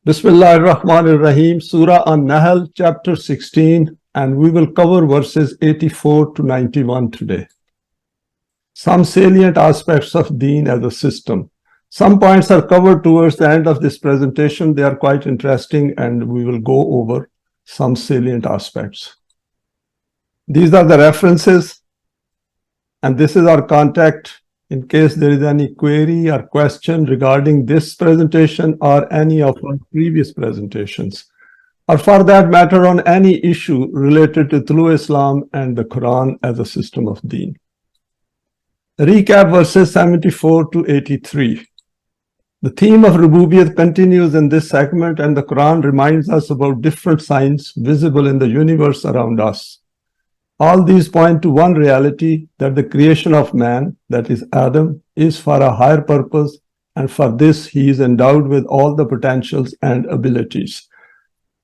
Bismillahirrahmanirrahim, Surah An-Nahl, chapter 16, and we will cover verses 84 to 91 today. Some salient aspects of Deen as a system. Some points are covered towards the end of this presentation. They are quite interesting, and we will go over some salient aspects. These are the references, and this is our contact in case there is any query or question regarding this presentation or any of our previous presentations, or for that matter on any issue related to Tolu Islam and the Quran as a system of Deen. Recap verses 74 to 83. The theme of Rububiyyat continues in this segment, and the Quran reminds us about different signs visible in the universe around us. All these point to one reality, that the creation of man, that is Adam, is for a higher purpose, and for this he is endowed with all the potentials and abilities.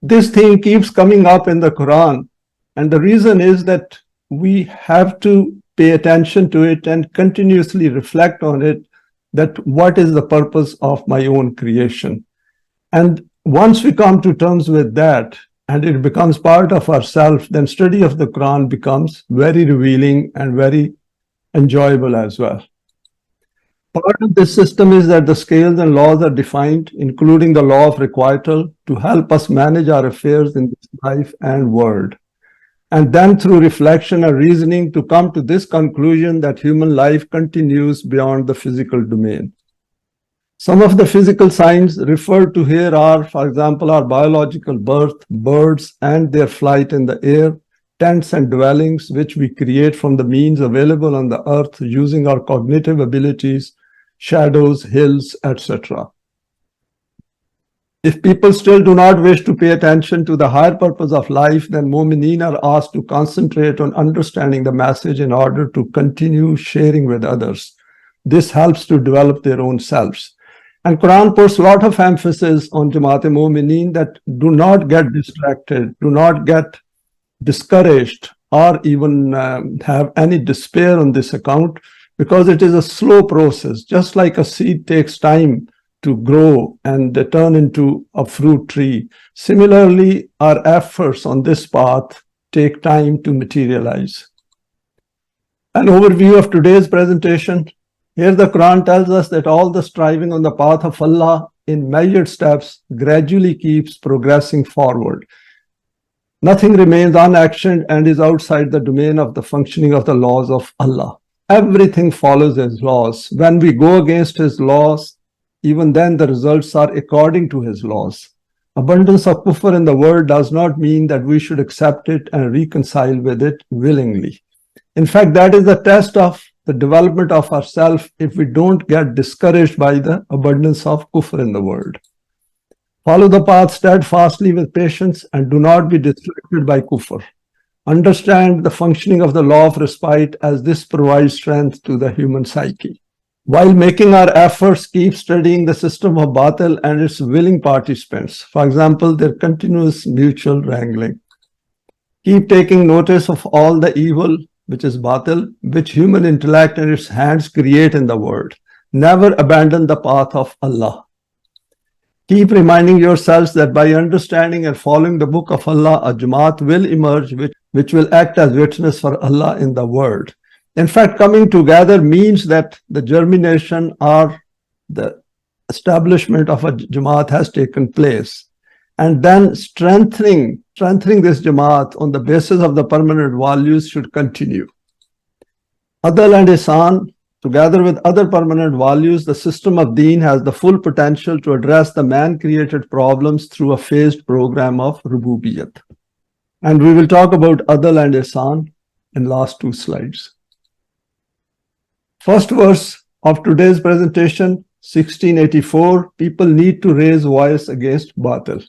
This theme keeps coming up in the Quran, and the reason is that we have to pay attention to it and continuously reflect on it, that what is the purpose of my own creation. And once we come to terms with that, and it becomes part of ourself, then study of the Quran becomes very revealing and very enjoyable as well. Part of this system is that the scales and laws are defined, including the law of requital, to help us manage our affairs in this life and world. And then through reflection and reasoning to come to this conclusion that human life continues beyond the physical domain. Some of the physical signs referred to here are, for example, our biological birth, birds and their flight in the air, tents and dwellings which we create from the means available on the earth using our cognitive abilities, shadows, hills, etc. If people still do not wish to pay attention to the higher purpose of life, then Mu'mineen are asked to concentrate on understanding the message in order to continue sharing with others. This helps to develop their own selves. And Quran puts a lot of emphasis on Jamaat-e-Mu'mineen that do not get distracted, do not get discouraged, or even have any despair on this account, because it is a slow process. Just like a seed takes time to grow and turn into a fruit tree, similarly, our efforts on this path take time to materialize. An overview of today's presentation. Here the Quran tells us that all the striving on the path of Allah in measured steps gradually keeps progressing forward. Nothing remains unactioned and is outside the domain of the functioning of the laws of Allah. Everything follows His laws. When we go against His laws, even then the results are according to His laws. Abundance of Kufr in the world does not mean that we should accept it and reconcile with it willingly. In fact, that is the test of the development of ourselves if we don't get discouraged by the abundance of Kufr in the world. Follow the path steadfastly with patience and do not be distracted by Kufr. Understand the functioning of the law of respite, as this provides strength to the human psyche. While making our efforts, keep studying the system of Batil and its willing participants. For example, their continuous mutual wrangling. Keep taking notice of all the evil, which is Batil, which human intellect and its hands create in the world. Never abandon the path of Allah. Keep reminding yourselves that by understanding and following the book of Allah, a Jamaat will emerge which will act as witness for Allah in the world. In fact, coming together means that the germination or the establishment of a Jamaat has taken place. And then strengthening this Jamaat on the basis of the permanent values should continue. Adl and Ihsan, together with other permanent values, the system of Deen has the full potential to address the man-created problems through a phased program of Rububiyyat. And we will talk about Adl and Ihsan in last two slides. First verse of today's presentation, 1684, people need to raise voice against Batil.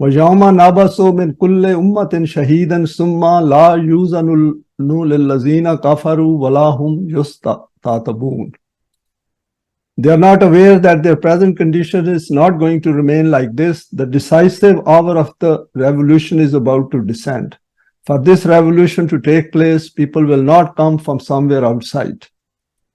وَيَوْمَ نَبَسُ مِنْ كُلِّ أُمَّةٍ شَهِيدًا ثُمَّ لَا يُؤْذَنُ لِلَّذِينَ كَفَرُوا وَلَا هُمْ يُسْتَعْتَبُونَ. They are not aware that their present condition is not going to remain like this. The decisive hour of the revolution is about to descend. For this revolution to take place, people will not come from somewhere outside.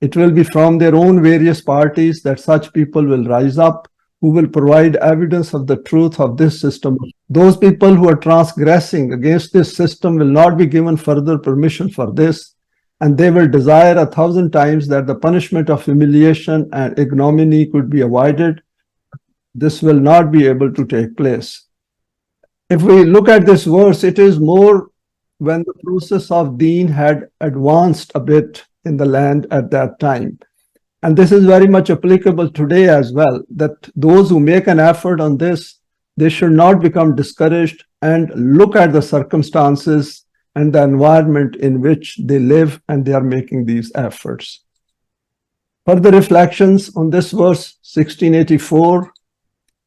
It will be from their own various parties that such people will rise up, who will provide evidence of the truth of this system. Those people who are transgressing against this system will not be given further permission for this, and they will desire 1,000 times that the punishment of humiliation and ignominy could be avoided. This will not be able to take place. If we look at this verse, it is more when the process of Deen had advanced a bit in the land at that time. And this is very much applicable today as well, that those who make an effort on this, they should not become discouraged and look at the circumstances and the environment in which they live and they are making these efforts. Further reflections on this verse, 1684.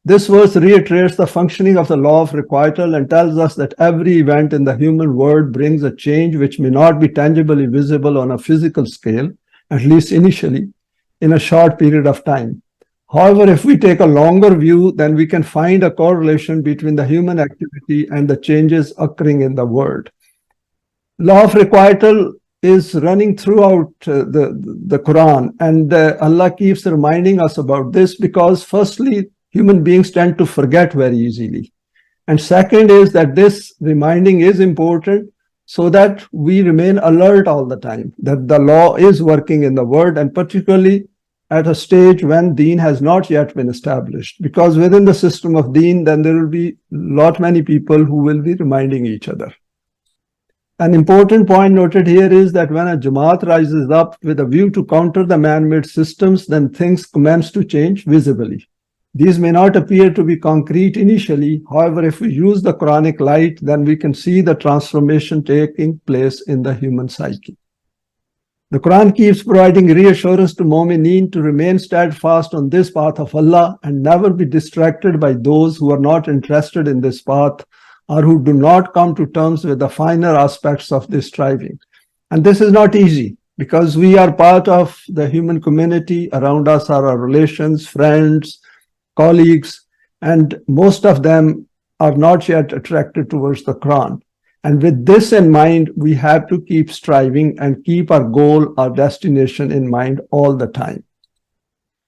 This verse reiterates the functioning of the law of requital and tells us that every event in the human world brings a change which may not be tangibly visible on a physical scale, at least initially, in a short period of time. However, if we take a longer view, then we can find a correlation between the human activity and the changes occurring in the world. Law of requital is running throughout the Quran, and Allah keeps reminding us about this because firstly, human beings tend to forget very easily. And second is that this reminding is important so that we remain alert all the time, that the law is working in the world, and particularly at a stage when Deen has not yet been established. Because within the system of Deen, then there will be many people who will be reminding each other. An important point noted here is that when a Jamaat rises up with a view to counter the man-made systems, then things commence to change visibly. These may not appear to be concrete initially. However, if we use the Quranic light, then we can see the transformation taking place in the human psyche. The Quran keeps providing reassurance to Mu'mineen to remain steadfast on this path of Allah and never be distracted by those who are not interested in this path or who do not come to terms with the finer aspects of this striving. And this is not easy because we are part of the human community. Around us are our relations, friends, colleagues, and most of them are not yet attracted towards the Quran. And with this in mind, we have to keep striving and keep our goal, our destination in mind all the time.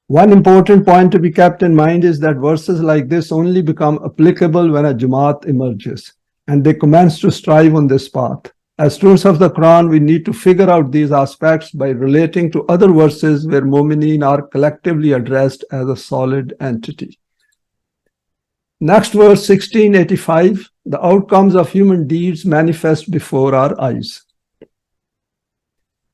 One important point to be kept in mind is that verses like this only become applicable when a Jamaat emerges and they commence to strive on this path. As students of the Quran, we need to figure out these aspects by relating to other verses where Mu'mineen are collectively addressed as a solid entity. Next verse, 1685, the outcomes of human deeds manifest before our eyes.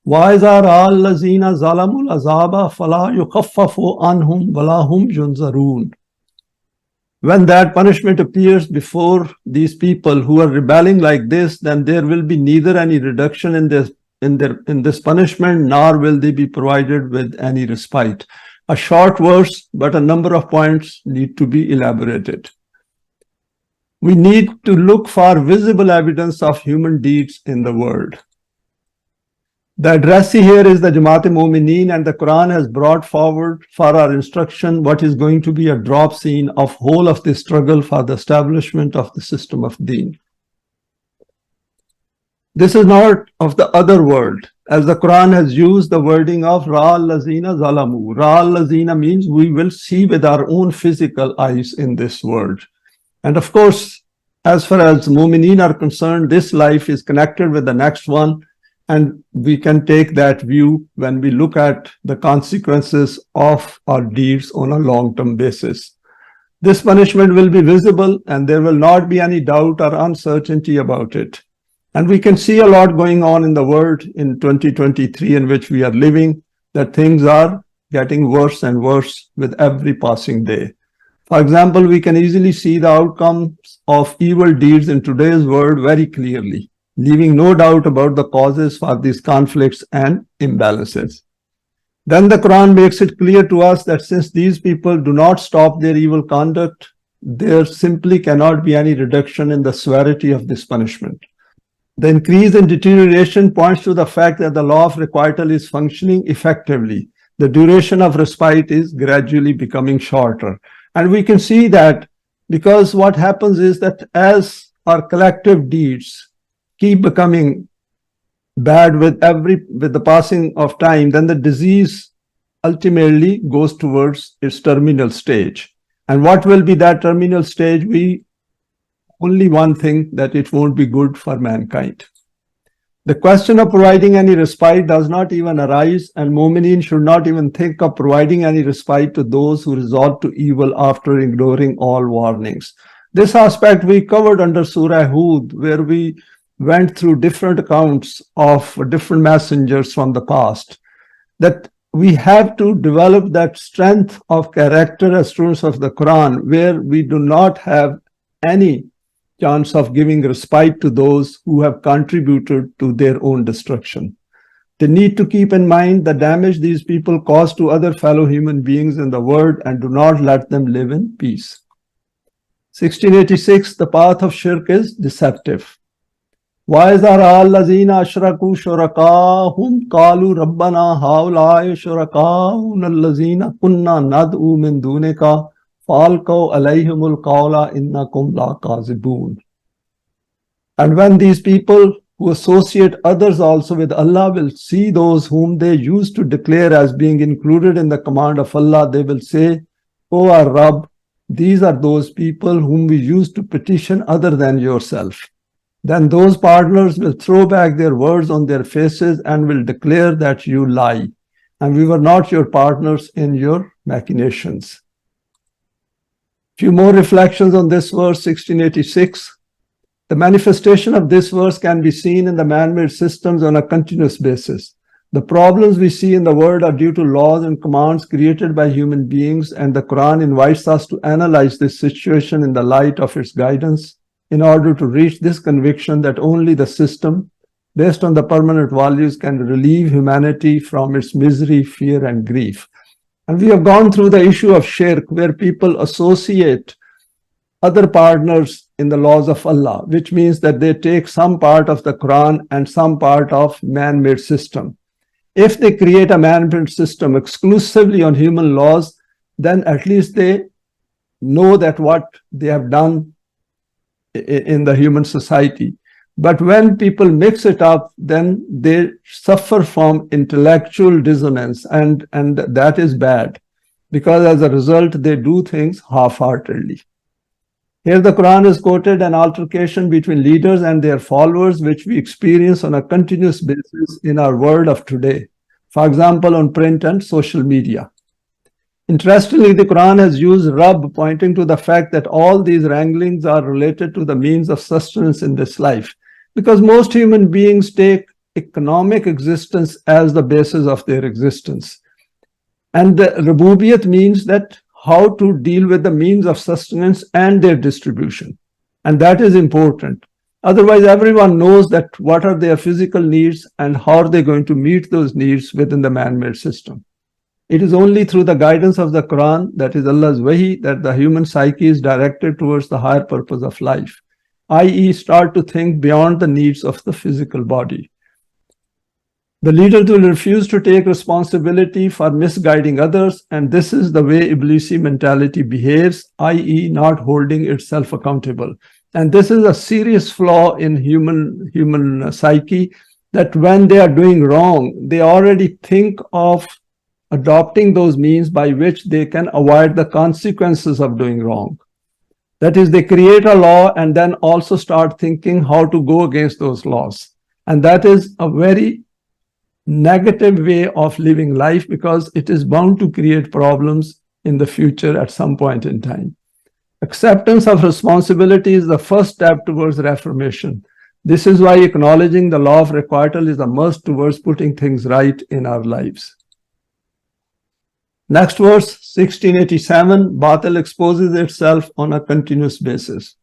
وَإِذَا رَأَى الَّذِينَ ظَلَمُوا الْعَذَابَ فَلَا يُخَفَّفُ عَنْهُمْ وَلَا هُمْ يُنْظَرُونَ. When that punishment appears before these people who are rebelling like this, then there will be neither any reduction in this punishment, nor will they be provided with any respite. A short verse, but a number of points need to be elaborated. We need to look for visible evidence of human deeds in the world. The addressee here is the Jamaat-e-Mu'mineen, and the Quran has brought forward for our instruction what is going to be a drop scene of whole of this struggle for the establishment of the system of Deen. This is not of the other world, as the Quran has used the wording of Ra'al Lazina Zalamu. Ra'al Lazina means we will see with our own physical eyes in this world. And of course, as far as Mu'mineen are concerned, this life is connected with the next one. And we can take that view when we look at the consequences of our deeds on a long-term basis. This punishment will be visible and there will not be any doubt or uncertainty about it. And we can see a lot going on in the world in 2023 in which we are living, that things are getting worse and worse with every passing day. For example, we can easily see the outcomes of evil deeds in today's world very clearly, leaving no doubt about the causes for these conflicts and imbalances. Then the Quran makes it clear to us that since these people do not stop their evil conduct, there simply cannot be any reduction in the severity of this punishment. The increase in deterioration points to the fact that the law of requital is functioning effectively. The duration of respite is gradually becoming shorter. And we can see that because what happens is that as our collective deeds keep becoming bad with the passing of time, then the disease ultimately goes towards its terminal stage. And what will be that terminal stage? Only one thing, that it won't be good for mankind. The question of providing any respite does not even arise, and Mu'mineen should not even think of providing any respite to those who resort to evil after ignoring all warnings. This aspect we covered under Surah Hud, where we went through different accounts of different messengers from the past, that we have to develop that strength of character as students of the Quran, where we do not have any chance of giving respite to those who have contributed to their own destruction. They need to keep in mind the damage these people cause to other fellow human beings in the world, and do not let them live in peace. 1686, the path of shirk is deceptive. وَإِذَا رَأَى الَّذِينَ أَشْرَكُوا شُرَكَاءَهُمْ قَالُوا رَبَّنَا هَؤُلَاءِ شُرَكَاؤُنَا الَّذِينَ كُنَّا نَدْعُو مِن دُونِكَ فَأَلْقَوْا عَلَيْهِمُ الْقَوْلَ إِنَّكُمْ لَكَاذِبُونَ. And when these people who associate others also with Allah will see those whom they used to declare as being included in the command of Allah, they will say, O our Rabb, these are those people whom we used to petition other than yourself. Then those partners will throw back their words on their faces and will declare that you lie, and we were not your partners in your machinations. Few more reflections on this verse, 1686. The manifestation of this verse can be seen in the man-made systems on a continuous basis. The problems we see in the world are due to laws and commands created by human beings, and the Quran invites us to analyze this situation in the light of its guidance, in order to reach this conviction that only the system, based on the permanent values, can relieve humanity from its misery, fear, and grief. And we have gone through the issue of shirk, where people associate other partners in the laws of Allah, which means that they take some part of the Quran and some part of man-made system. If they create a man-made system exclusively on human laws, then at least they know that what they have done in the human society. But when people mix it up, then they suffer from intellectual dissonance, and that is bad, because as a result they do things half-heartedly. Here the Quran is quoted an altercation between leaders and their followers, which we experience on a continuous basis in our world of today. For example, on print and social media. Interestingly, the Quran has used Rabb, pointing to the fact that all these wranglings are related to the means of sustenance in this life, because most human beings take economic existence as the basis of their existence. And the Rububiyat means that how to deal with the means of sustenance and their distribution. And that is important. Otherwise, everyone knows that what are their physical needs and how are they going to meet those needs within the man-made system. It is only through the guidance of the Quran, that is Allah's wahi, that the human psyche is directed towards the higher purpose of life, i.e. start to think beyond the needs of the physical body. The leaders will refuse to take responsibility for misguiding others, and this is the way Iblisi mentality behaves, i.e. not holding itself accountable. And this is a serious flaw in human psyche, that when they are doing wrong, they already think of adopting those means by which they can avoid the consequences of doing wrong. That is, they create a law and then also start thinking how to go against those laws. And that is a very negative way of living life, because it is bound to create problems in the future at some point in time. Acceptance of responsibility is the first step towards reformation. This is why acknowledging the law of requital is a must towards putting things right in our lives. Next verse, 1687, Batil exposes itself on a continuous basis.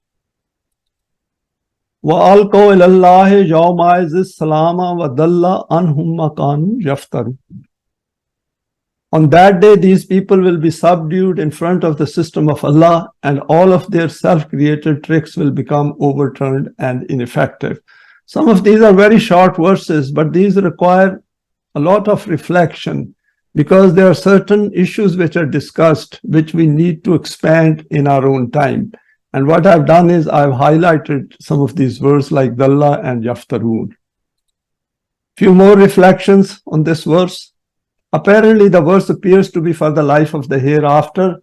وَأَلْقَوْا إِلَى اللَّهِ يَوْمَئِذٍ السَّلَامَ وَضَلَّ عَنْهُمْ مَا كَانُوا يَفْتَرُونَ. On that day, these people will be subdued in front of the system of Allah, and all of their self-created tricks will become overturned and ineffective. Some of these are very short verses, but these require a lot of reflection, because there are certain issues which are discussed, which we need to expand in our own time. And what I've done is I've highlighted some of these verses like Dalla and Yaftarun. Few more reflections on this verse. Apparently, the verse appears to be for the life of the hereafter.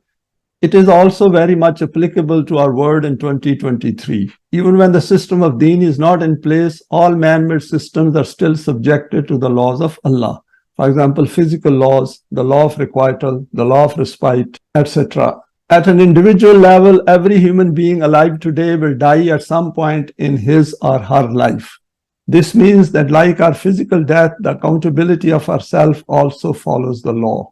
it is also very much applicable to our world in 2023. Even when the system of Deen is not in place, all man-made systems are still subjected to the laws of Allah. For example, physical laws, the law of requital, the law of respite, etc. At an individual level, every human being alive today will die at some point in his or her life. This means that like our physical death, the accountability of ourself also follows the law.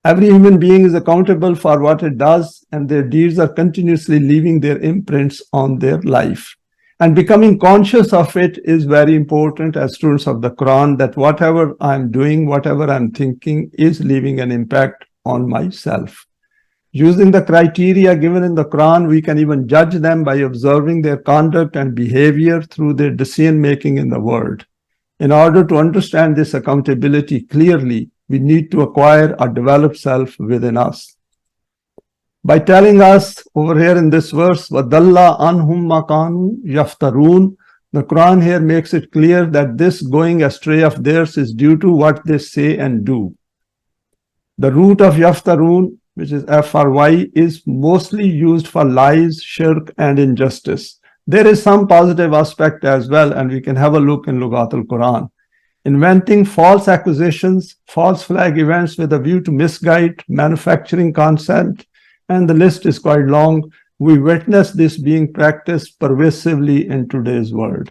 Every human being is accountable for what it does, and their deeds are continuously leaving their imprints on their life. And becoming conscious of it is very important as students of the Quran, that whatever I'm doing, whatever I'm thinking is leaving an impact on myself. Using the criteria given in the Quran, we can even judge them by observing their conduct and behavior through their decision-making in the world. In order to understand this accountability clearly, we need to acquire a developed self within us. By telling us over here in this verse, وَدَلَّ عَنْهُمْ مَكَانُوا يَفْتَرُونَ, the Quran here makes it clear that this going astray of theirs is due to what they say and do. The root of yaftarun, which is F-R-Y, is mostly used for lies, shirk, and injustice. There is some positive aspect as well, and we can have a look in Lughat al-Quran. Inventing false accusations, false flag events with a view to misguide, manufacturing consent, and the list is quite long. We witness this being practiced pervasively in today's world.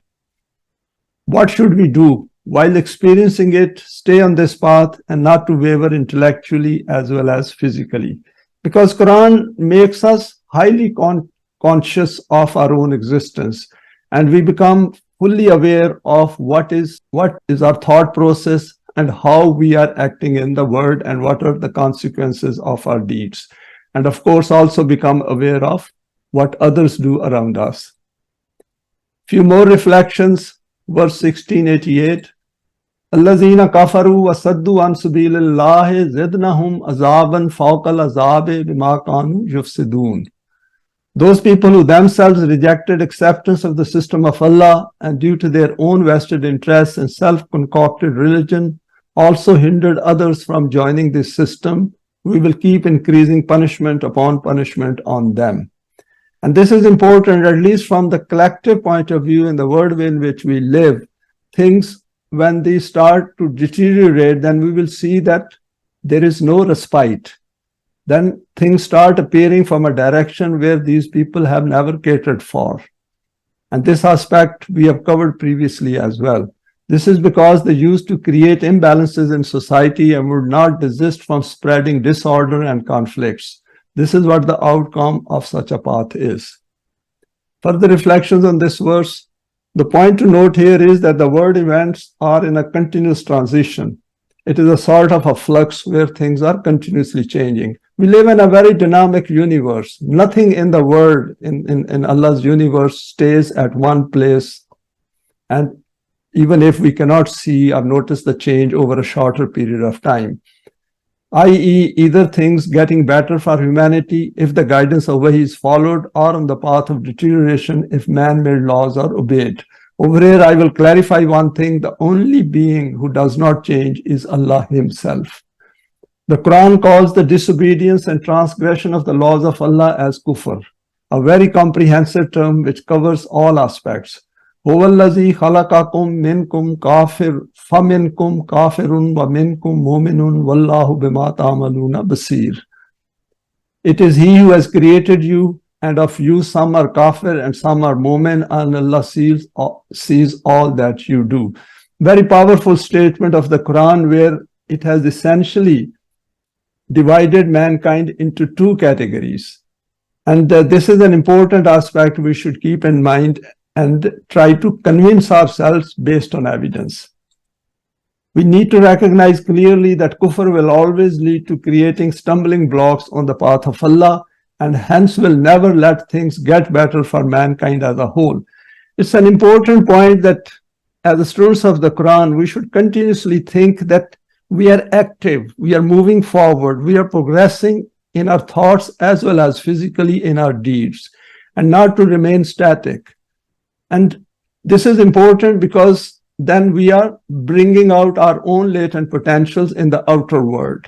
What should we do? While experiencing it, stay on this path and not to waver intellectually as well as physically. Because Quran makes us highly conscious of our own existence, and we become fully aware of what is our thought process and how we are acting in the world and what are the consequences of our deeds. And of course, also become aware of what others do around us. Few more reflections. Verse 1688. الَّذِينَ كَفَرُوا وَصَدُّوا عَنْ سَبِيلِ اللَّهِ زِدْنَهُمْ عَذَابًا فَوْقَ الْعَذَابِ بِمَا كَانُوا يُفْسِدُونَ. Those people who themselves rejected acceptance of the system of Allah and due to their own vested interests and self-concocted religion also hindered others from joining this system, we will keep increasing punishment upon punishment on them. And this is important, at least from the collective point of view in the world in which we live. Things, when they start to deteriorate, then we will see that there is no respite. Then things start appearing from a direction where these people have never catered for. And this aspect we have covered previously as well. This is because they used to create imbalances in society and would not desist from spreading disorder and conflicts. This is what the outcome of such a path is. Further reflections on this verse. The point to note here is that the world events are in a continuous transition. It is a sort of a flux where things are continuously changing. We live in a very dynamic universe. Nothing in the world, in Allah's universe, stays at one place. And even if we cannot see or notice the change over a shorter period of time, i.e., either things getting better for humanity if the guidance of Wahi is followed, or on the path of deterioration if man-made laws are obeyed. Over here, I will clarify one thing. The only being who does not change is Allah Himself. The Quran calls the disobedience and transgression of the laws of Allah as Kufr, a very comprehensive term which covers all aspects. هُوَ الَّذِي خَلَقَكُم مِّنكُم كَافِرٌ فَمِنكُم كَافِرٌ وَمِنكُم مُؤْمِنٌ وَاللَّهُ بِمَا تَعْمَلُونَ بَصِيرٌ. It is He who has created you, and of you some are kafir and some are mu'min, and Allah sees all that you do. Very powerful statement of the Quran, where it has essentially divided mankind into two categories. And this is an important aspect we should keep in mind and try to convince ourselves based on evidence. We need to recognize clearly that Kufr will always lead to creating stumbling blocks on the path of Allah, and hence will never let things get better for mankind as a whole. It's an important point that as the students of the Quran, we should continuously think that we are active, we are moving forward, we are progressing in our thoughts as well as physically in our deeds, and not to remain static. And this is important because then we are bringing out our own latent potentials in the outer world.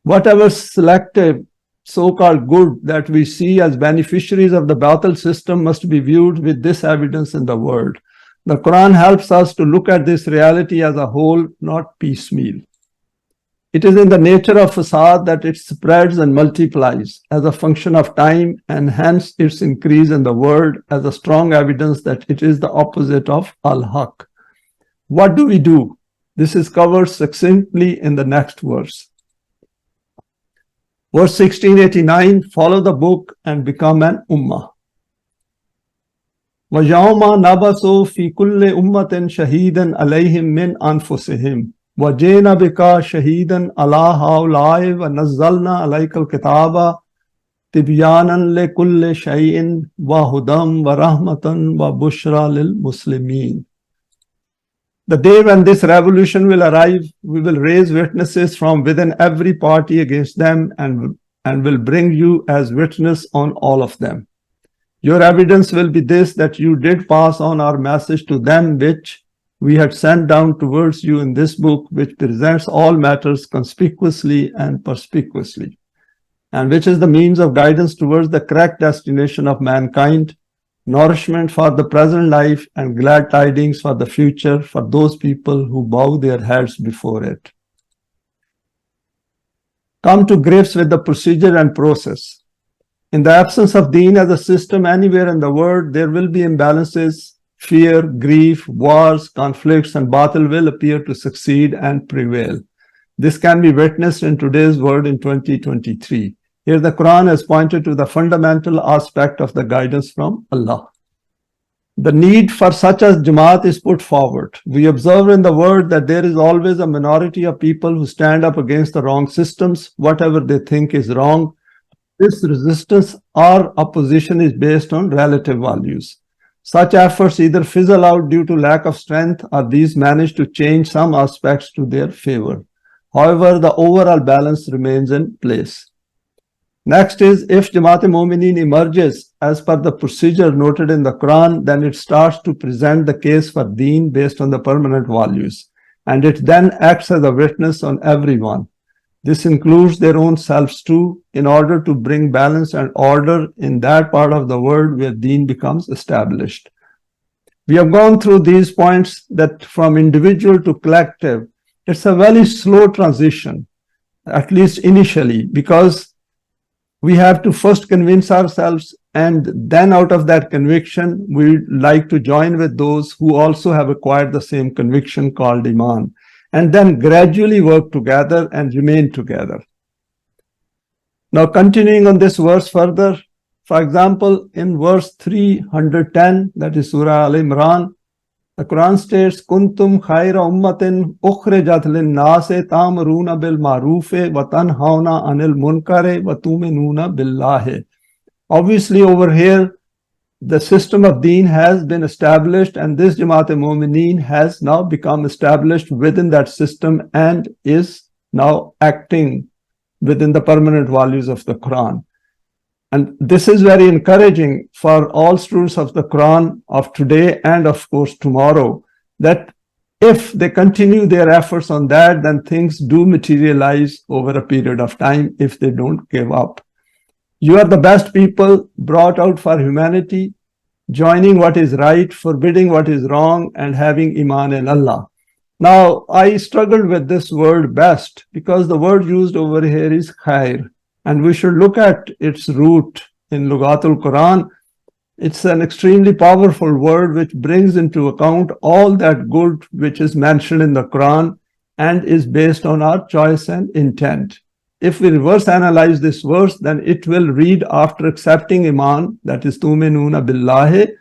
Whatever selective so-called good that we see as beneficiaries of the Batil system must be viewed with this evidence in the world. The Quran helps us to look at this reality as a whole, not piecemeal. It is in the nature of fasad that it spreads and multiplies as a function of time, and hence its increase in the world as a strong evidence that it is the opposite of al-haq. What do we do? This is covered succinctly in the next verse. Verse 1689, follow the book and become an ummah. وَيَوْمَ نَبَسُ فِي كُلِّ أُمَّةٍ شَهِيدًا عَلَيْهِمْ مِنْ أَنفُسِهِمْ وَجِئْنَا بِكَ شَهِيدًا عَلَى هَؤُلَاءِ وَنَزَّلْنَا عَلَيْكَ الْكِتَابَ تِبْيَانًا لِكُلِّ شَيْءٍ وَهُدًى وَرَحْمَةً وَبُشْرَى لِلْمُسْلِمِينَ. The day when this revolution will arrive, we will raise witnesses from within every party against them and will bring you as witness on all of them. Your evidence will be this, that you did pass on our message to them which we had sent down towards you in this book, which presents all matters conspicuously and perspicuously, and which is the means of guidance towards the correct destination of mankind, nourishment for the present life and glad tidings for the future for those people who bow their heads before it. Come to grips with the procedure and process. In the absence of Deen as a system anywhere in the world, there will be imbalances, fear, grief, wars, conflicts, and Batil will appear to succeed and prevail. This can be witnessed in today's world in 2023. Here the Quran has pointed to the fundamental aspect of the guidance from Allah. The need for such as Jamaat is put forward. We observe in the world that there is always a minority of people who stand up against the wrong systems, whatever they think is wrong. This resistance or opposition is based on relative values. Such efforts either fizzle out due to lack of strength, or these manage to change some aspects to their favor. However, the overall balance remains in place. Next is, if Jamaat-e-Momineen emerges as per the procedure noted in the Quran, then it starts to present the case for Deen based on the permanent values, and it then acts as a witness on everyone. This includes their own selves too, in order to bring balance and order in that part of the world where Deen becomes established. We have gone through these points that from individual to collective, it's a very slow transition, at least initially, because we have to first convince ourselves, and then out of that conviction, we like to join with those who also have acquired the same conviction called Iman, and then gradually work together and remain together. Now, continuing on this verse further, for example, in verse 310, that is Surah Al-Imran, the Quran states, Kuntum khayra ummatin ukhrijat lin-nasi ta'muruna bil ma'rufi wa tanhauna anil munkari wa tu'minuna billahi. Obviously, over here, the system of Deen has been established, and this Jamaat-e-Momineen has now become established within that system and is now acting within the permanent values of the Quran. And this is very encouraging for all students of the Quran of today and of course tomorrow, that if they continue their efforts on that, then things do materialize over a period of time if they don't give up. You are the best people brought out for humanity, joining what is right, forbidding what is wrong, and having Iman in Allah. Now, I struggled with this word best because the word used over here is khair, and we should look at its root in Lughatul Quran. It's an extremely powerful word which brings into account all that good which is mentioned in the Quran and is based on our choice and intent. If we reverse analyze this verse, then it will read, after accepting Iman, that is tu'minuna billahi,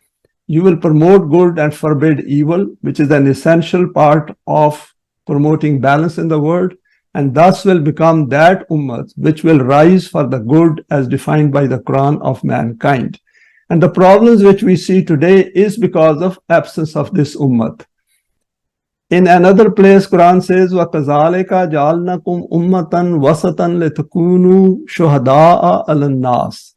you will promote good and forbid evil, which is an essential part of promoting balance in the world, and thus will become that ummah which will rise for the good as defined by the Quran of mankind. And the problems which we see today is because of absence of this ummah. In another place, Quran says, وَكَذَلِكَ جَعَلْنَكُمْ أُمَّةً وَسَطًا لِتَكُونُوا شُهَدَاءَ عَلَى النَّاسِ.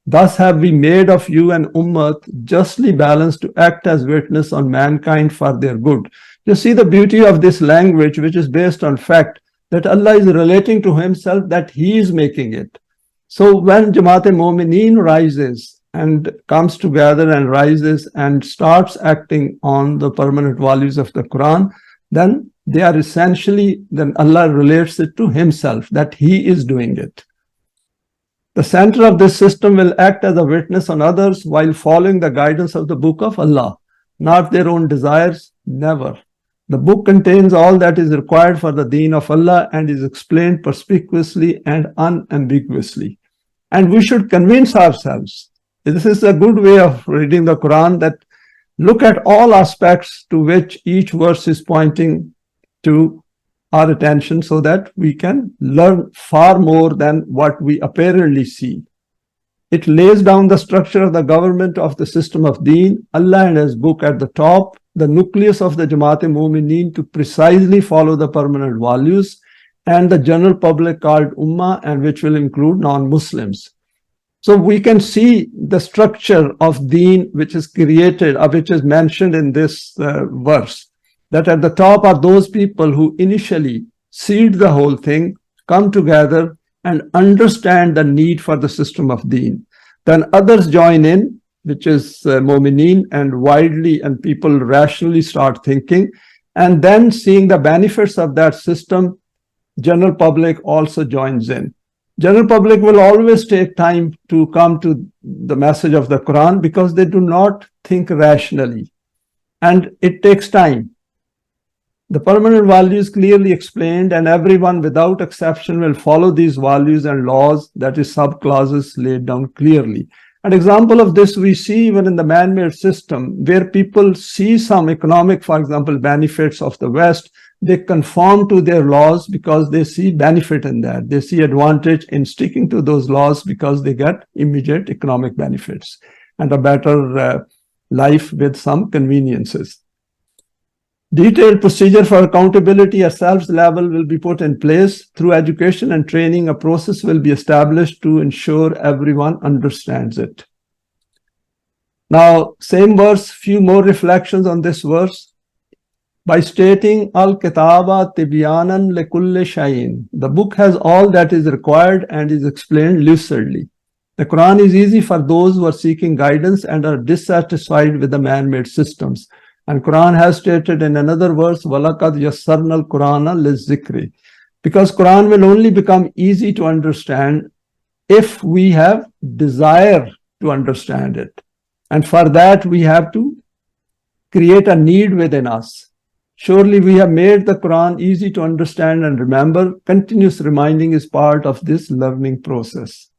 Thus have we made of you an ummah justly balanced to act as witness on mankind for their good. You see the beauty of this language, which is based on fact, that Allah is relating to himself that he is making it. So when Jamaat-e-Momineen rises and comes together and rises and starts acting on the permanent values of the Quran, then they are essentially, then Allah relates it to Himself, that He is doing it. The center of this system will act as a witness on others while following the guidance of the book of Allah, not their own desires, never. The book contains all that is required for the Deen of Allah and is explained perspicuously and unambiguously. And we should convince ourselves. This is a good way of reading the Quran, that look at all aspects to which each verse is pointing to our attention, so that we can learn far more than what we apparently see. It lays down the structure of the government of the system of Deen, Allah and His book at the top, the nucleus of the Jamaat-e-Momineen to precisely follow the permanent values, and the general public called Ummah, and which will include non-Muslims. So we can see the structure of Deen which is created, which is mentioned in this verse, that at the top are those people who initially seed the whole thing, come together and understand the need for the system of Deen. Then others join in, which is Momineen, and widely, and people rationally start thinking, and then seeing the benefits of that system, general public also joins in. General public will always take time to come to the message of the Quran because they do not think rationally, and it takes time. The permanent values clearly explained, and everyone without exception will follow these values and laws, that is, sub-clauses laid down clearly. An example of this we see even in the man-made system, where people see some economic, for example, benefits of the West, they conform to their laws because they see benefit in that. They see advantage in sticking to those laws because they get immediate economic benefits and a better life with some conveniences. Detailed procedure for accountability at self level will be put in place. Through education and training, a process will be established to ensure everyone understands it. Now, same verse, few more reflections on this verse. By stating Al-Kitaba Tibyanan Likulli Shayin, the book has all that is required and is explained lucidly. The Quran is easy for those who are seeking guidance and are dissatisfied with the man-made systems. And Quran has stated in another verse, وَلَقَدْ يَسَّرْنَا الْقُرْآنَ لِلذِّكْرِ, because Quran will only become easy to understand if we have desire to understand it. And for that, we have to create a need within us. Surely we have made the Quran easy to understand and remember. Continuous reminding is part of this learning process.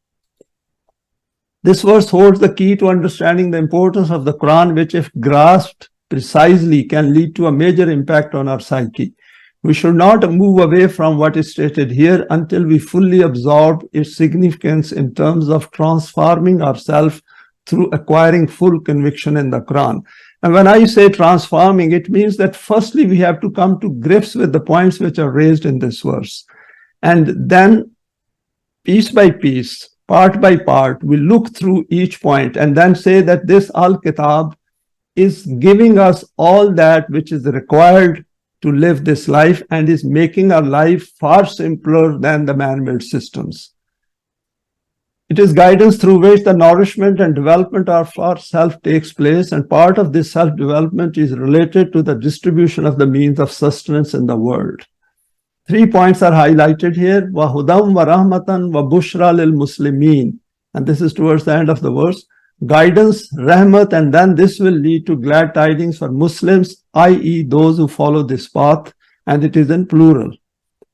This verse holds the key to understanding the importance of the Quran, which, if grasped precisely, can lead to a major impact on our psyche. We should not move away from what is stated here until we fully absorb its significance in terms of transforming ourselves through acquiring full conviction in the Quran. And when I say transforming, it means that firstly we have to come to grips with the points which are raised in this verse. And then piece by piece, part by part, we look through each point and then say that this Al-Kitab is giving us all that which is required to live this life and is making our life far simpler than the man-made systems. It is guidance through which the nourishment and development of our self takes place, and part of this self-development is related to the distribution of the means of sustenance in the world. 3 points are highlighted here, وَهُدًى وَرَحْمَةً وَبُشْرَى لِلْمُسْلِمِينَ, and this is towards the end of the verse. Guidance, rahmat, and then this will lead to glad tidings for Muslims, i.e. those who follow this path, and it is in plural.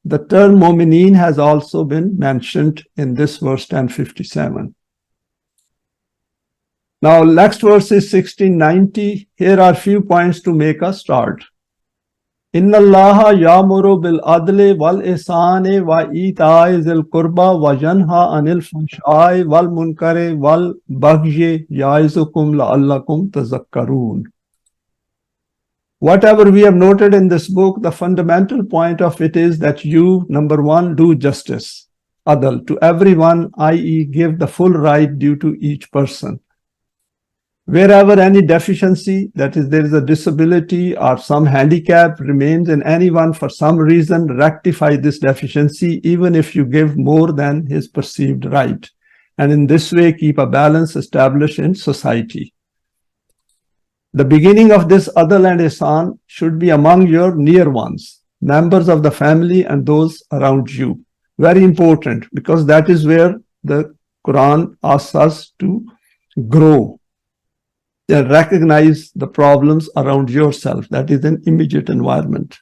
The term Momineen has also been mentioned in this verse 1057. Now, next verse is 1690. Here are few points to make us start. Inna Allaha ya'muru bil adli wal ihsani wa ita'i zil qurba wa yanha anil fahsha'i wal munkari wal baghyi ya'izukum la'allakum tazakkarun. Whatever we have noted in this book, the fundamental point of it is that you, number one, do justice, adl, to everyone, i.e. give the full right due to each person. Wherever any deficiency, that is, there is a disability or some handicap remains in anyone for some reason, rectify this deficiency even if you give more than his perceived right. and in this way keep a balance established in society. The beginning of this adl and ihsan should be among your near ones, members of the family and those around you. Very important, because that is where the Quran asks us to grow and recognize the problems around yourself. That is an immediate environment.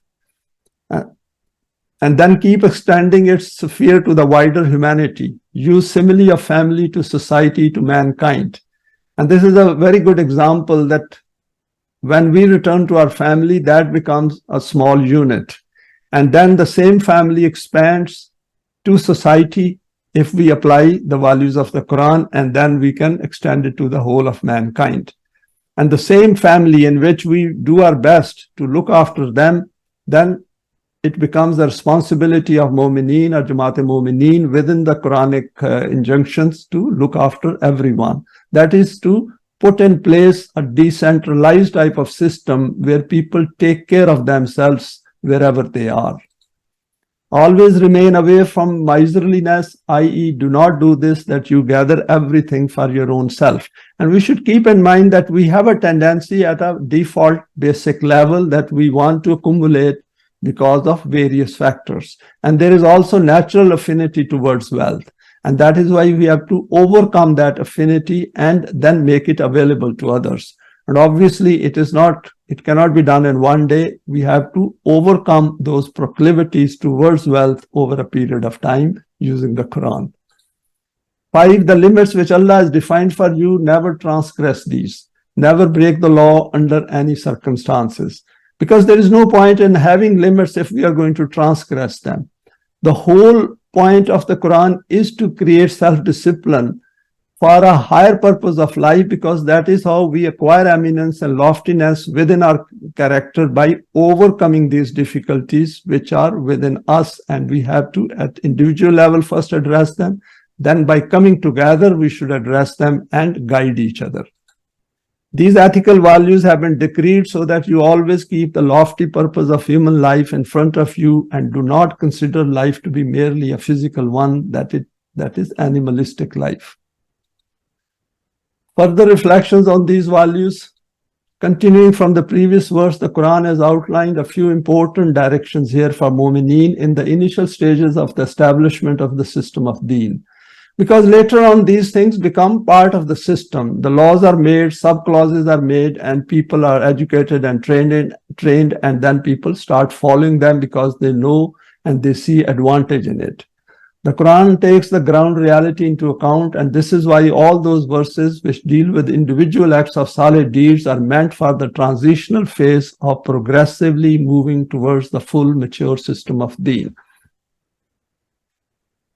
And then keep extending its sphere to the wider humanity. Use simile of family to society, to mankind. And this is a very good example that when we return to our family, that becomes a small unit. And then the same family expands to society if we apply the values of the Quran, and then we can extend it to the whole of mankind. And the same family in which we do our best to look after them, then it becomes the responsibility of Mu'mineen or Jamaat-e-Mu'mineen within the Quranic injunctions to look after everyone. That is to put in place a decentralized type of system where people take care of themselves wherever they are. Always remain away from miserliness, i.e. do not do this, that you gather everything for your own self. And we should keep in mind that we have a tendency at a default basic level that we want to accumulate because of various factors. And there is also natural affinity towards wealth. And that is why we have to overcome that affinity and then make it available to others. And obviously it cannot be done in one day. We have to overcome those proclivities towards wealth over a period of time using the Quran. 5, the limits which Allah has defined for you, never transgress these. Never break the law under any circumstances. Because there is no point in having limits if we are going to transgress them. The whole point of the Quran is to create self-discipline for a higher purpose of life, because that is how we acquire eminence and loftiness within our character, by overcoming these difficulties which are within us, and we have to at individual level first address them. Then by coming together we should address them and guide each other. These ethical values have been decreed so that you always keep the lofty purpose of human life in front of you and do not consider life to be merely a physical one, that is animalistic life. Further reflections on these values. Continuing from the previous verse, the Quran has outlined a few important directions here for Mu'mineen in the initial stages of the establishment of the system of Deen. Because later on these things become part of the system. The laws are made, sub-clauses are made, and people are educated and trained, and then people start following them because they know and they see advantage in it. The Quran takes the ground reality into account, and this is why all those verses which deal with individual acts of salih deeds are meant for the transitional phase of progressively moving towards the full mature system of Deen.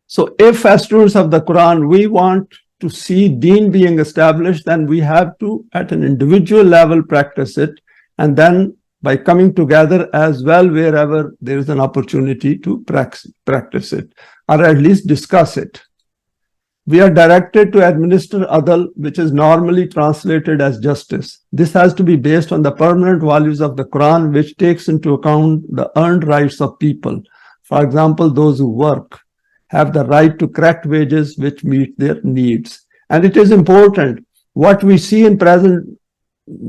So if as students of the Quran, we want to see Deen being established, then we have to at an individual level practice it, and then by coming together as well wherever there is an opportunity to practice it, or at least discuss it. We are directed to administer adl, which is normally translated as justice. This has to be based on the permanent values of the Quran, which takes into account the earned rights of people. For example, those who work have the right to correct wages which meet their needs. And it is important. What we see in present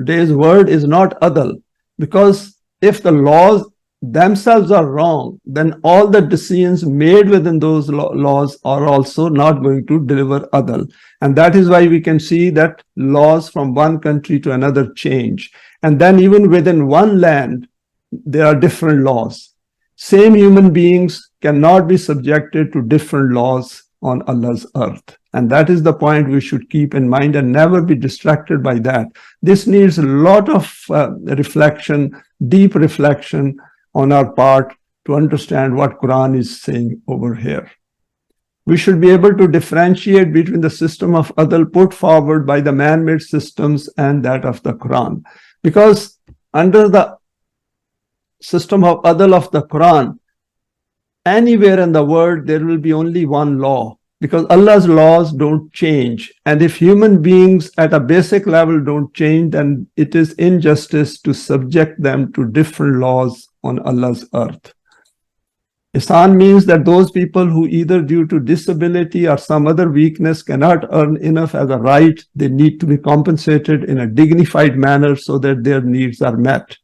day's world is not adl, because if the laws themselves are wrong, then all the decisions made within those laws are also not going to deliver adl. And that is why we can see that laws from one country to another change. And then even within one land, there are different laws. Same human beings cannot be subjected to different laws on Allah's earth. And that is the point we should keep in mind and never be distracted by that. This needs a lot of reflection, deep reflection on our part to understand what Quran is saying over here. We should be able to differentiate between the system of adl put forward by the man-made systems and that of the Quran. Because under the system of adl of the Quran, anywhere in the world there will be only one law, because Allah's laws don't change. And if human beings at a basic level don't change, then it is injustice to subject them to different laws on Allah's earth. Ihsan means that those people who either due to disability or some other weakness cannot earn enough as a right, they need to be compensated in a dignified manner so that their needs are met.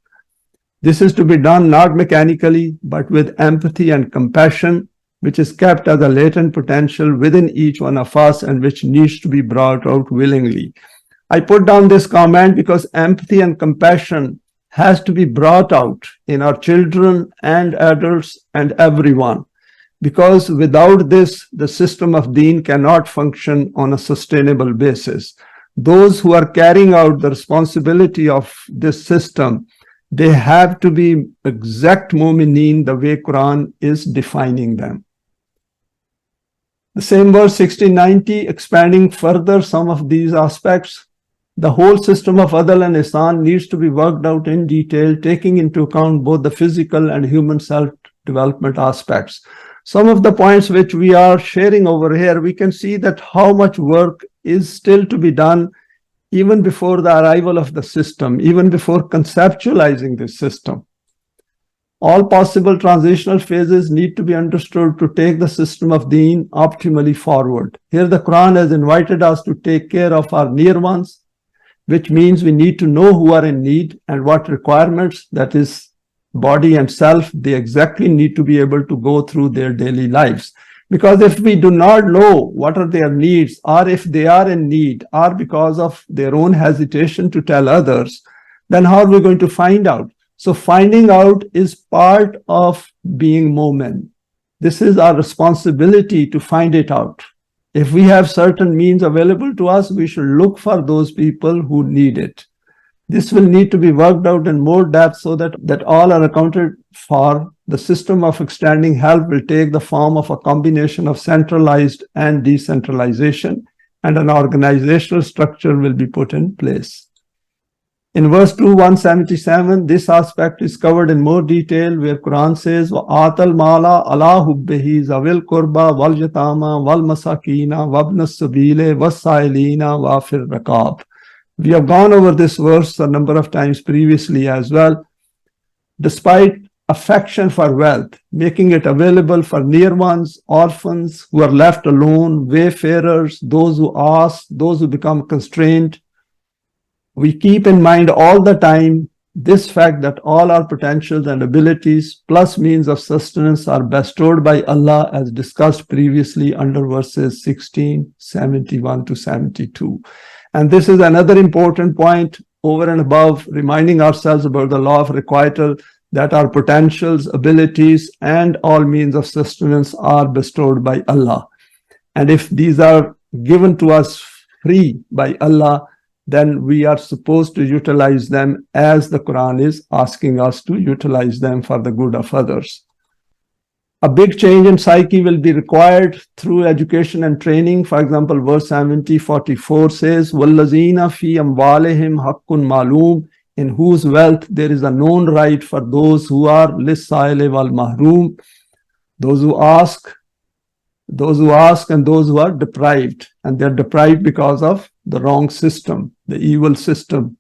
This is to be done not mechanically, but with empathy and compassion, which is kept as a latent potential within each one of us and which needs to be brought out willingly. I put down this comment because empathy and compassion has to be brought out in our children and adults and everyone, because without this, the system of Deen cannot function on a sustainable basis. Those who are carrying out the responsibility of this system, they have to be exact mu'mineen the way Quran is defining them. The same verse 1690, expanding further some of these aspects. The whole system of Adl and Ihsan needs to be worked out in detail, taking into account both the physical and human self-development aspects. Some of the points which we are sharing over here, we can see that how much work is still to be done even before the arrival of the system, even before conceptualizing this system. All possible transitional phases need to be understood to take the system of Deen optimally forward. Here the Quran has invited us to take care of our near ones, which means we need to know who are in need and what requirements, that is body and self, they exactly need to be able to go through their daily lives. Because if we do not know what are their needs, or if they are in need, or because of their own hesitation to tell others, then how are we going to find out? So finding out is part of being mu'min. This is our responsibility to find it out. If we have certain means available to us, we should look for those people who need it. This will need to be worked out in more depth so that all are accounted for. The system of extending help will take the form of a combination of centralized and decentralization, and an organizational structure will be put in place. In verse 2, 177, this aspect is covered in more detail, where Quran says, وَآتَ الْمَالَ عَلَى حُبِّهِ ذَوِي الْقُرْبَى وَالْيَتَامَى وَالْمَسَاكِينَ وَابْنَ السَّبِيلِ وَالسَّائِلِينَ وَفِي الرِّقَابِ. We have gone over this verse a number of times previously as well. Despite affection for wealth, making it available for near ones, orphans who are left alone, wayfarers, those who ask, those who become constrained, we keep in mind all the time this fact that all our potentials and abilities plus means of sustenance are bestowed by Allah, as discussed previously under verses 16, 71 to 72. And this is another important point over and above, reminding ourselves about the law of requital, that our potentials, abilities, and all means of sustenance are bestowed by Allah. And if these are given to us free by Allah, then we are supposed to utilize them as the Quran is asking us to utilize them for the good of others. A big change in psyche will be required through education and training. For example, verse 44 says, وَالَّذِينَ فِي أَمْوَالِهِمْ حَقٌّ مَعْلُومٌ, in whose wealth there is a known right for those who are لِلسَّائِلِ وَالْمَحْرُومِ, those who ask and those who are deprived, and they're deprived because of the wrong system, the evil system.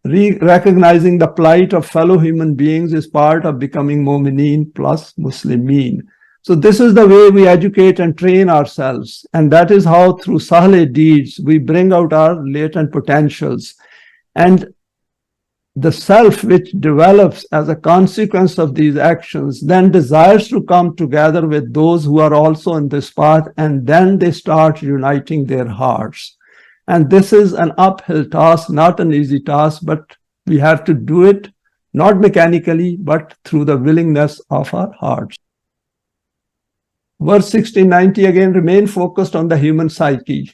Recognizing the plight of fellow human beings is part of becoming mu'mineen plus muslimin. So this is the way we educate and train ourselves, and that is how through salih deeds we bring out our latent potentials. And the self which develops as a consequence of these actions then desires to come together with those who are also on this path, and then they start uniting their hearts. And this is an uphill task, not an easy task, but we have to do it not mechanically, but through the willingness of our hearts. Verse 1690 again, remain focused on the human psyche.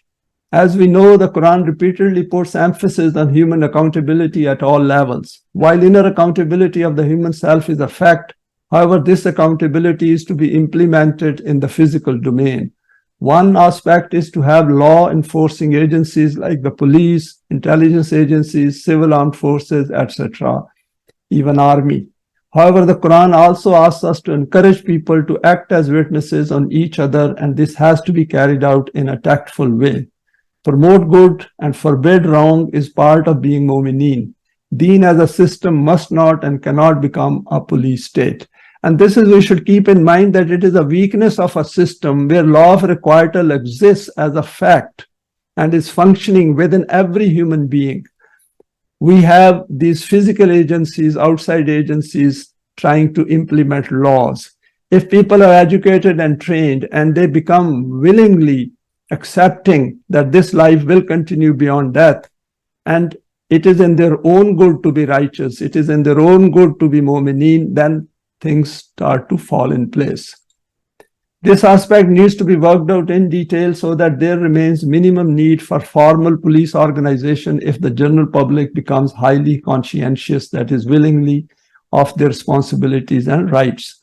As we know, the Quran repeatedly puts emphasis on human accountability at all levels. While inner accountability of the human self is a fact, however, this accountability is to be implemented in the physical domain. One aspect is to have law enforcing agencies like the police, intelligence agencies, civil armed forces, etc., even army. However, the Quran also asks us to encourage people to act as witnesses on each other, and this has to be carried out in a tactful way. Promote good and forbid wrong is part of being mu'mineen. Deen as a system must not and cannot become a police state. And this is, we should keep in mind that it is a weakness of a system where law of requital exists as a fact and is functioning within every human being. We have these physical agencies, outside agencies, trying to implement laws. If people are educated and trained and they become willingly accepting that this life will continue beyond death, and it is in their own good to be righteous, it is in their own good to be mu'mineen, then things start to fall in place. This aspect needs to be worked out in detail so that there remains minimum need for formal police organization if the general public becomes highly conscientious, that is, willingly, of their responsibilities and rights.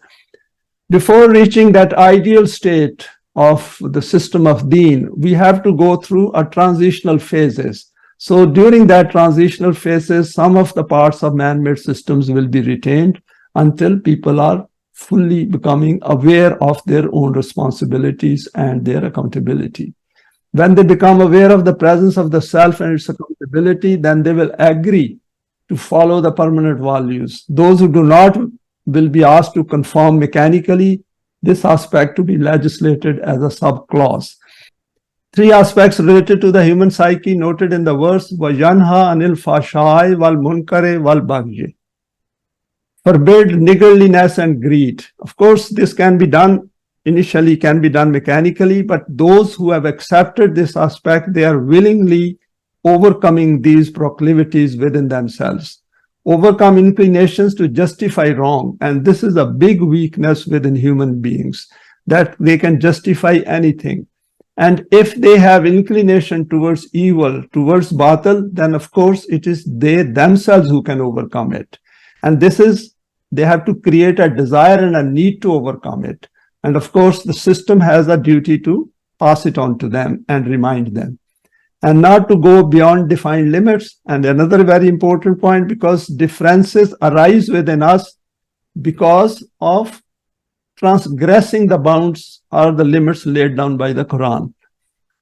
Before reaching that ideal state of the system of Deen, we have to go through a transitional phases. So during that transitional phases, some of the parts of man-made systems will be retained until people are fully becoming aware of their own responsibilities and their accountability. When they become aware of the presence of the self and its accountability, then they will agree to follow the permanent values. Those who do not will be asked to conform mechanically, this aspect to be legislated as a subclause. Three aspects related to the human psyche noted in the verse, وَيَنْهَا عَنِ الْفَحْشَاءِ وَالْمُنْكَرِ وَالْبَغْيِ. Forbid niggardliness and greed. Of course, this can be done, initially can be done mechanically, but those who have accepted this aspect, they are willingly overcoming these proclivities within themselves. Overcome inclinations to justify wrong. And this is a big weakness within human beings, that they can justify anything. And if they have inclination towards evil, towards Batil, then of course it is they themselves who can overcome it. And this is, they have to create a desire and a need to overcome it. And of course, the system has a duty to pass it on to them and remind them. And not to go beyond defined limits. And another very important point, because differences arise within us because of transgressing the bounds or the limits laid down by the Quran.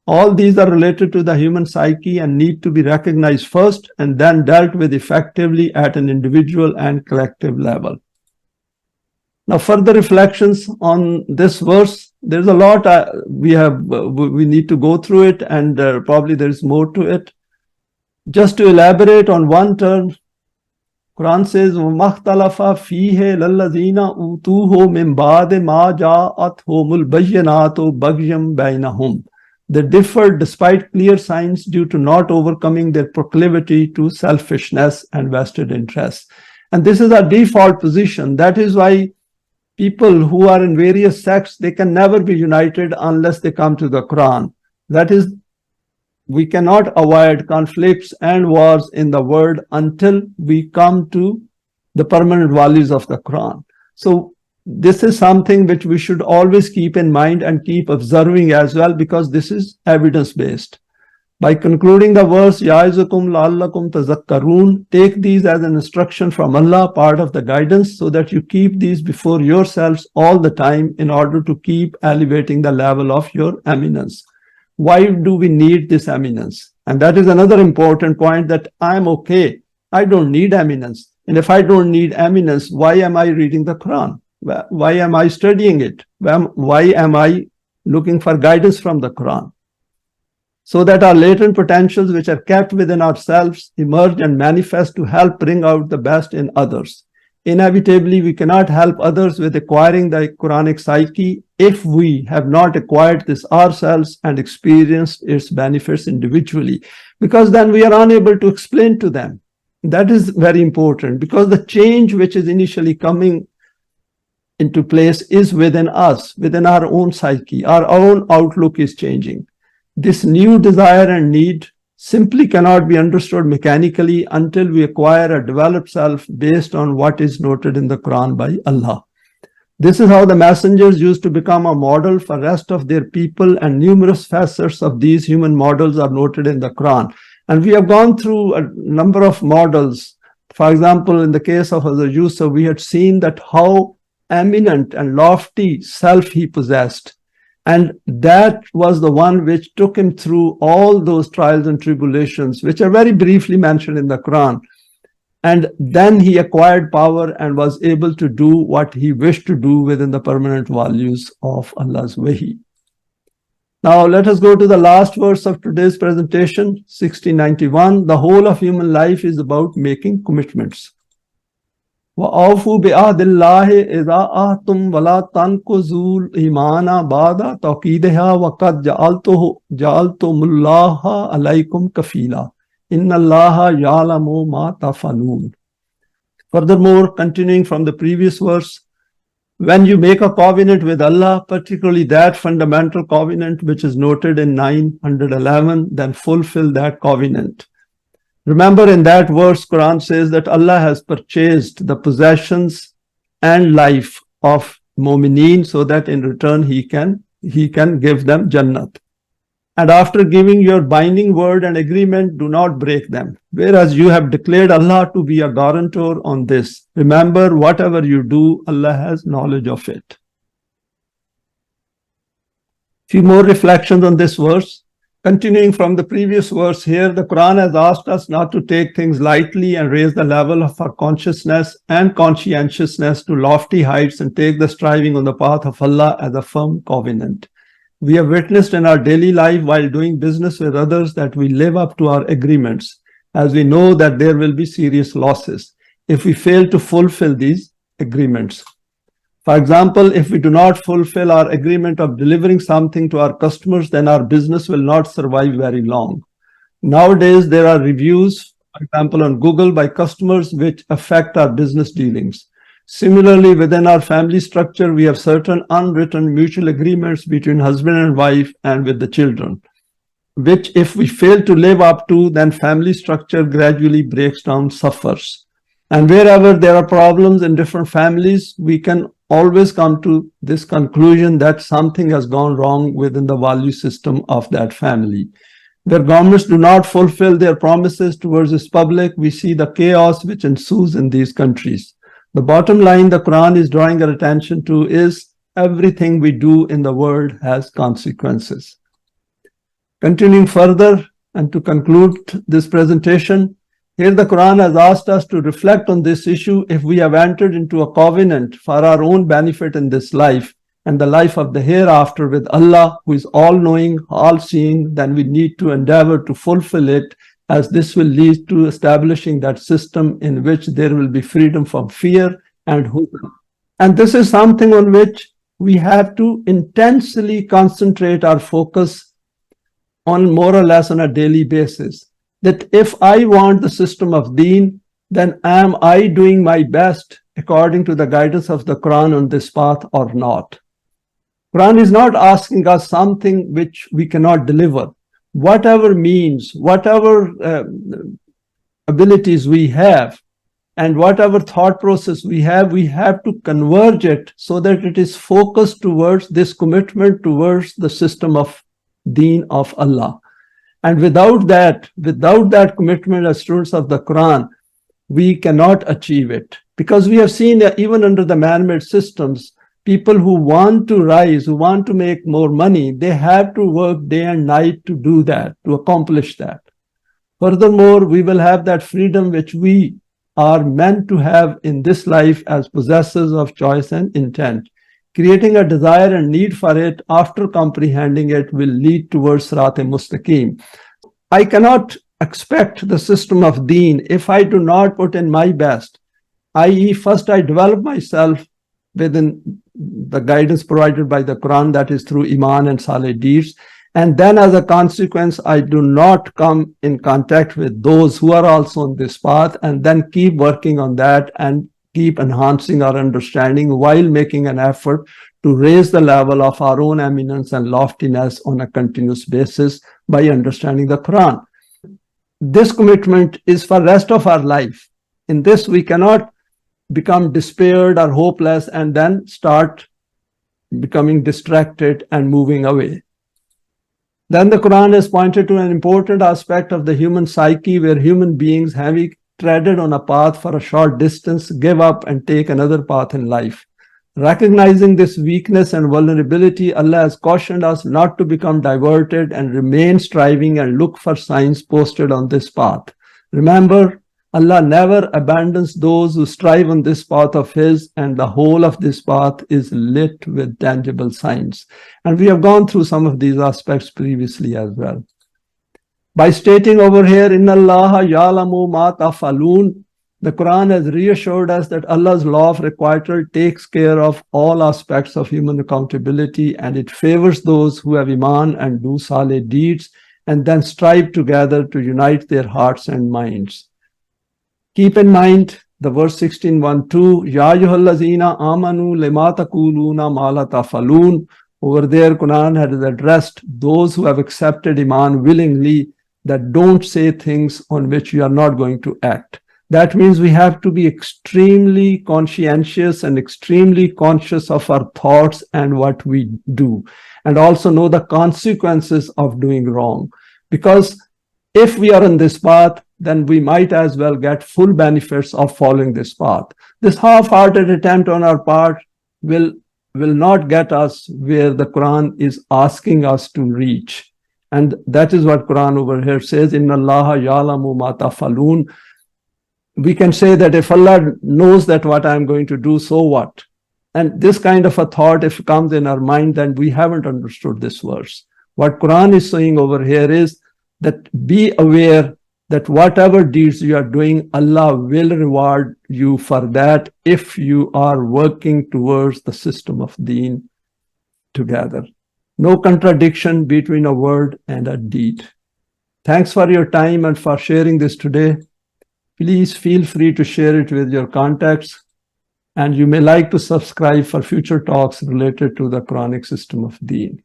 All these are related to the human psyche and need to be recognized first and then dealt with effectively at an individual and collective level. Now, further reflections on this verse. There's a lot we need to go through it, and probably there's more to it. Just to elaborate on one term, Quran says, وَمَخْتَلَفَ فِيهِ لَلَّذِينَ أُوتُوهُ مِنْ بَعْدِ مَا جَاءَتْهُمُ الْبَيِّنَاتُ بَغْيًا بَيْنَهُمْ. They differed despite clear signs due to not overcoming their proclivity to selfishness and vested interests. And this is our default position. That is why people who are in various sects, they can never be united unless they come to the Quran. That is, we cannot avoid conflicts and wars in the world until we come to the permanent values of the Quran. So this is something which we should always keep in mind and keep observing as well, because this is evidence-based. By concluding the verse, يَعِظُكُمْ لَعَلَّكُمْ تَذَكَّرُونَ, take these as an instruction from Allah, part of the guidance, so that you keep these before yourselves all the time in order to keep elevating the level of your eminence. Why do we need this eminence? And that is another important point, that I'm okay. I don't need eminence. And if I don't need eminence, why am I reading the Quran? Why am I studying it? Why am I looking for guidance from the Quran? So that our latent potentials, which are kept within ourselves, emerge and manifest to help bring out the best in others. Inevitably, we cannot help others with acquiring the Quranic psyche if we have not acquired this ourselves and experienced its benefits individually, because then we are unable to explain to them. That is very important, because the change which is initially coming into place is within us, within our own psyche. Our own outlook is changing. This new desire and need simply cannot be understood mechanically until we acquire a developed self based on what is noted in the Quran by Allah. This is how the messengers used to become a model for rest of their people, and numerous facets of these human models are noted in the Quran. And we have gone through a number of models. For example, in the case of Hazrat Yusuf, we had seen that how eminent and lofty self he possessed. And that was the one which took him through all those trials and tribulations, which are very briefly mentioned in the Quran. And then he acquired power and was able to do what he wished to do within the permanent values of Allah's wahi. Now let us go to the last verse of today's presentation, 1691. The whole of human life is about making commitments. وَأَوْفُوا بِعَهْدِ اللَّهِ إِذَا عَهْدْتُمْ وَلَا تَنْقُضُوا الْإِيمَانَ بَعْدَ تَوْكِيدِهَا وَقَدْ جَعَلْتُمُ اللَّهَ عَلَيْكُمْ كَفِيلًا إِنَّ اللَّهَ يَعْلَمُ مَا تَفْعَلُونَ. Furthermore, continuing from the previous verse, when you make a covenant with Allah, particularly that fundamental covenant which is noted in 911, then fulfill that covenant. Remember, in that verse, Quran says that Allah has purchased the possessions and life of mu'mineen so that in return He can give them Jannat. And after giving your binding word and agreement, do not break them. Whereas you have declared Allah to be a guarantor on this. Remember, whatever you do, Allah has knowledge of it. Few more reflections on this verse. Continuing from the previous verse here, the Quran has asked us not to take things lightly and raise the level of our consciousness and conscientiousness to lofty heights and take the striving on the path of Allah as a firm covenant. We have witnessed in our daily life while doing business with others that we live up to our agreements, as we know that there will be serious losses if we fail to fulfill these agreements. For example, if we do not fulfill our agreement of delivering something to our customers, then our business will not survive very long. Nowadays, there are reviews, for example, on Google by customers which affect our business dealings. Similarly, within our family structure, we have certain unwritten mutual agreements between husband and wife and with the children, which if we fail to live up to, then family structure gradually breaks down, suffers. And wherever there are problems in different families, we can always come to this conclusion that something has gone wrong within the value system of that family. Where governments do not fulfill their promises towards its public, we see the chaos which ensues in these countries. The bottom line the Quran is drawing our attention to is everything we do in the world has consequences. Continuing further and to conclude this presentation, here the Quran has asked us to reflect on this issue. If we have entered into a covenant for our own benefit in this life and the life of the hereafter with Allah, who is all-knowing, all-seeing, then we need to endeavor to fulfill it, as this will lead to establishing that system in which there will be freedom from fear and hope. And this is something on which we have to intensely concentrate our focus on more or less on a daily basis. That if I want the system of Deen, then am I doing my best according to the guidance of the Quran on this path or not? Quran is not asking us something which we cannot deliver. Whatever means, whatever abilities we have, and whatever thought process we have to converge it so that it is focused towards this commitment towards the system of Deen of Allah. And without that commitment as students of the Quran, we cannot achieve it. Because we have seen that even under the man-made systems, people who want to rise, who want to make more money, they have to work day and night to do that, to accomplish that. Furthermore, we will have that freedom which we are meant to have in this life as possessors of choice and intent. Creating a desire and need for it after comprehending it will lead towards Sirat-e-Mustaqim. I cannot expect the system of Deen if I do not put in my best, i.e. first I develop myself within the guidance provided by the Quran, that is through Iman and Saleh deeds, and then as a consequence I do not come in contact with those who are also on this path, and then keep working on that and keep enhancing our understanding while making an effort to raise the level of our own eminence and loftiness on a continuous basis by understanding the Quran. This commitment is for the rest of our life. In this we cannot become despaired or hopeless and then start becoming distracted and moving away. Then the Quran has pointed to an important aspect of the human psyche where human beings, having treaded on a path for a short distance, give up and take another path in life. Recognizing this weakness and vulnerability, Allah has cautioned us not to become diverted and remain striving and look for signs posted on this path. Remember, Allah never abandons those who strive on this path of His, and the whole of this path is lit with tangible signs. And we have gone through some of these aspects previously as well. By stating over here, Inna Allah ya'lamu ma taf'alun, the Quran has reassured us that Allah's law of requital takes care of all aspects of human accountability, and it favors those who have Iman and do saleh deeds and then strive together to unite their hearts and minds. Keep in mind the verse 16:1-2, Ya ayyuhallazina amanu lima taquluna ma la taf'alun. Over there, Quran has addressed those who have accepted Iman willingly, that don't say things on which you are not going to act. That means we have to be extremely conscientious and extremely conscious of our thoughts and what we do, and also know the consequences of doing wrong. Because if we are on this path, then we might as well get full benefits of following this path. This half-hearted attempt on our part will not get us where the Quran is asking us to reach. And that is what Quran over here says, Inna Allaha ya'lamu ma taf'alun. We can say that if Allah knows that what I'm going to do, so what? And this kind of a thought, if it comes in our mind, then we haven't understood this verse. What Quran is saying over here is that be aware that whatever deeds you are doing, Allah will reward you for that if you are working towards the system of Deen together. No contradiction between a word and a deed. Thanks for your time and for sharing this today. Please feel free to share it with your contacts, and you may like to subscribe for future talks related to the Quranic system of Deen.